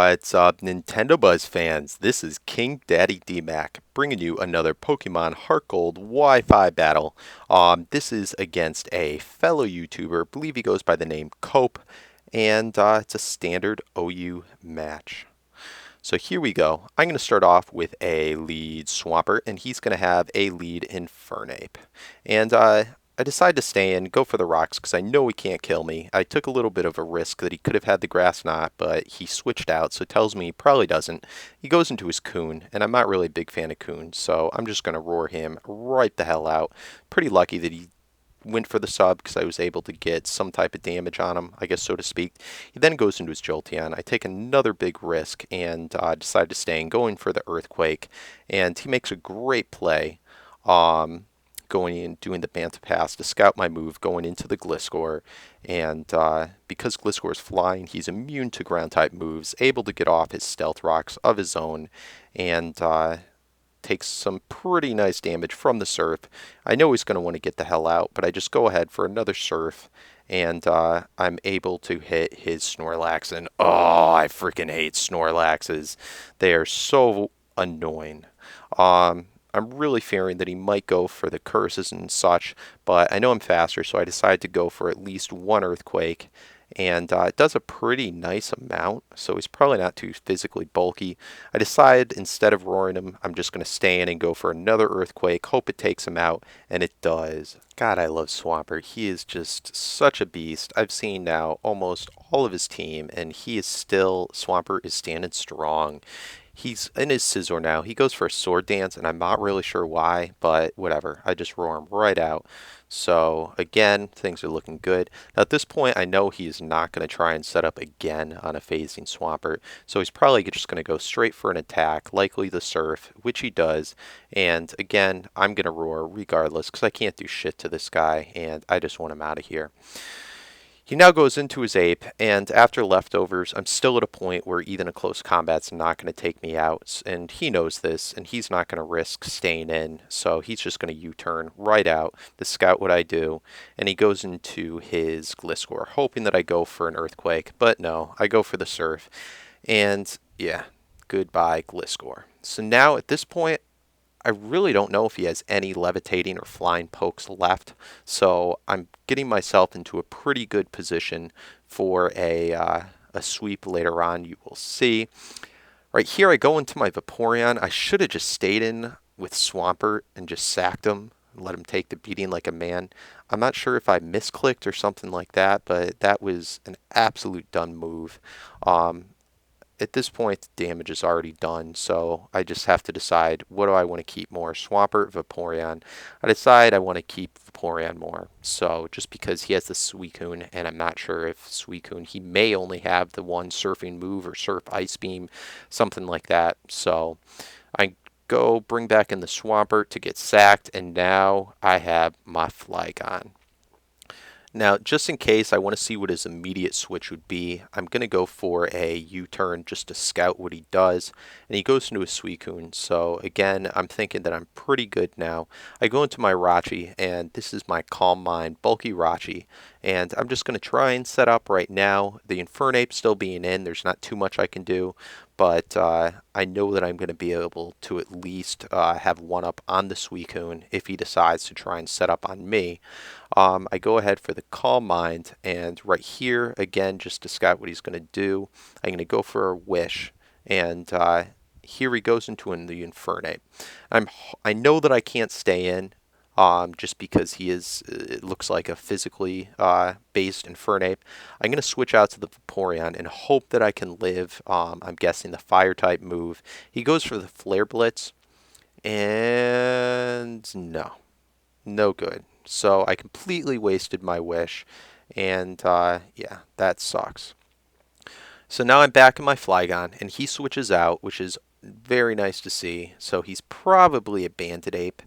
What's up, NintendoBuzz fans? This is KingDaddyDMAC bringing you another Pokemon Heart Gold Wi-Fi battle. This is against a fellow YouTuber, I believe he goes by the name Cope, and it's a standard OU match. So here we go. I'm going to start off with a lead Swampert, and he's going to have a lead Infernape. And I decided to stay in, go for the rocks, because I know he can't kill me. I took a little bit of a risk that he could have had the grass knot, but he switched out, so it tells me he probably doesn't. He goes into his Coon, and I'm not really a big fan of Coon, so I'm just going to roar him right the hell out. Pretty lucky that he went for the sub because I was able to get some type of damage on him, I guess so to speak. He then goes into his Jolteon. I take another big risk and decide to stay in, going for the Earthquake, and he makes a great play. Going in, doing the Banta Pass to scout my move, going into the Gliscor, and because Gliscor is flying, he's immune to ground-type moves, able to get off his Stealth Rocks of his own, and takes some pretty nice damage from the Surf. I know he's going to want to get the hell out, but I just go ahead for another Surf, and I'm able to hit his Snorlax, and oh, I freaking hate Snorlaxes. They are so annoying. I'm really fearing that he might go for the curses and such, but I know I'm faster, so I decided to go for at least one Earthquake, and it does a pretty nice amount, so he's probably not too physically bulky. I decide instead of roaring him, I'm just going to stay in and go for another Earthquake, hope it takes him out, and it does. God, I love Swampert. He is just such a beast. I've seen now almost all of his team, and he is still, Swampert is standing strong. He's in his Scizor now. He goes for a Sword Dance, and I'm not really sure why, but whatever. I just roar him right out. So, again, things are looking good. Now, at this point, I know he is not going to try and set up again on a phasing Swampert, so he's probably just going to go straight for an attack, likely the Surf, which he does. And, again, I'm going to roar regardless, because I can't do shit to this guy, and I just want him out of here. He now goes into his Ape, and after leftovers, I'm still at a point where even a close combat's not going to take me out, and he knows this, and he's not going to risk staying in, so he's just going to U-turn right out to scout what I do, and he goes into his Gliscor, hoping that I go for an Earthquake, but no, I go for the Surf, and yeah, goodbye Gliscor. So now at this point, I really don't know if he has any levitating or flying pokes left, so I'm getting myself into a pretty good position for a sweep later on. You will see. Right here, I go into my Vaporeon. I should have just stayed in with Swampert and just sacked him and let him take the beating like a man. I'm not sure if I misclicked or something like that, but that was an absolute done move. At this point, the damage is already done, so I just have to decide what do I want to keep more, Swampert, Vaporeon. I decide I want to keep Vaporeon more, so just because he has the Suicune, and I'm not sure if Suicune, he may only have the one surfing move or surf ice beam, something like that, so I go bring back in the Swampert to get sacked, and now I have my Flygon. Now, just in case I want to see what his immediate switch would be, I'm going to go for a U-turn just to scout what he does. And he goes into a Suicune. So, again, I'm thinking that I'm pretty good now. I go into my Rachi, and this is my Calm Mind, bulky Rachi. And I'm just going to try and set up right now. The Infernape still being in, there's not too much I can do. But I know that I'm going to be able to at least have one up on the Suicune if he decides to try and set up on me. I go ahead for the Calm Mind, and right here, again, just to scout what he's going to do, I'm going to go for a Wish, and here he goes into the Infernape. I know that I can't stay in, just because he is, it looks like a physically based Infernape. I'm going to switch out to the Vaporeon and hope that I can live, I'm guessing the Fire-type move. He goes for the Flare Blitz, and no good. So I completely wasted my Wish, and yeah, that sucks. So now I'm back in my Flygon, and he switches out, which is very nice to see. So he's probably a Banded Ape.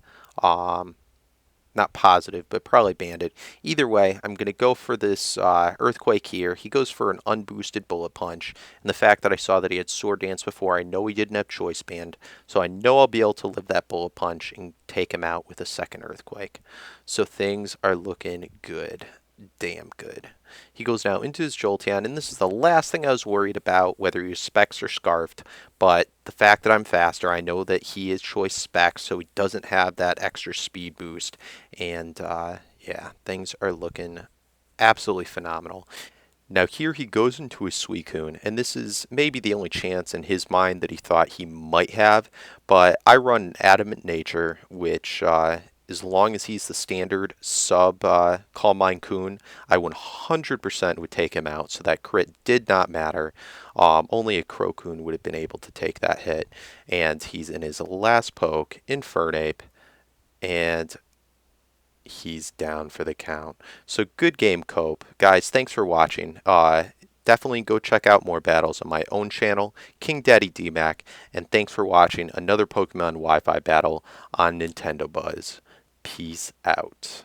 Not positive, but probably Banded. Either way, I'm going to go for this Earthquake here. He goes for an unboosted Bullet Punch. And the fact that I saw that he had Sword Dance before, I know he didn't have Choice Band. So I know I'll be able to live that Bullet Punch and take him out with a second Earthquake. So things are looking good. damn good. He goes now into his Jolteon, and this is the last thing I was worried about, whether he was Specs or Scarfed. But the fact that I'm faster, I know that he is choice Specs, so he doesn't have that extra speed boost. And yeah, things are looking absolutely phenomenal. Now here he goes into his Suicune, and this is maybe the only chance in his mind that he thought he might have, but I run Adamant Nature, which as long as he's the standard sub Calm Mind Coon, I 100% would take him out, so that crit did not matter. Only a Crocoon would have been able to take that hit, and he's in his last poke, Infernape, and he's down for the count. So good game, Cope. Guys, thanks for watching. Definitely go check out more battles on my own channel, KingDaddyDMAC, and thanks for watching another Pokemon Wi-Fi battle on Nintendo Buzz. Peace out.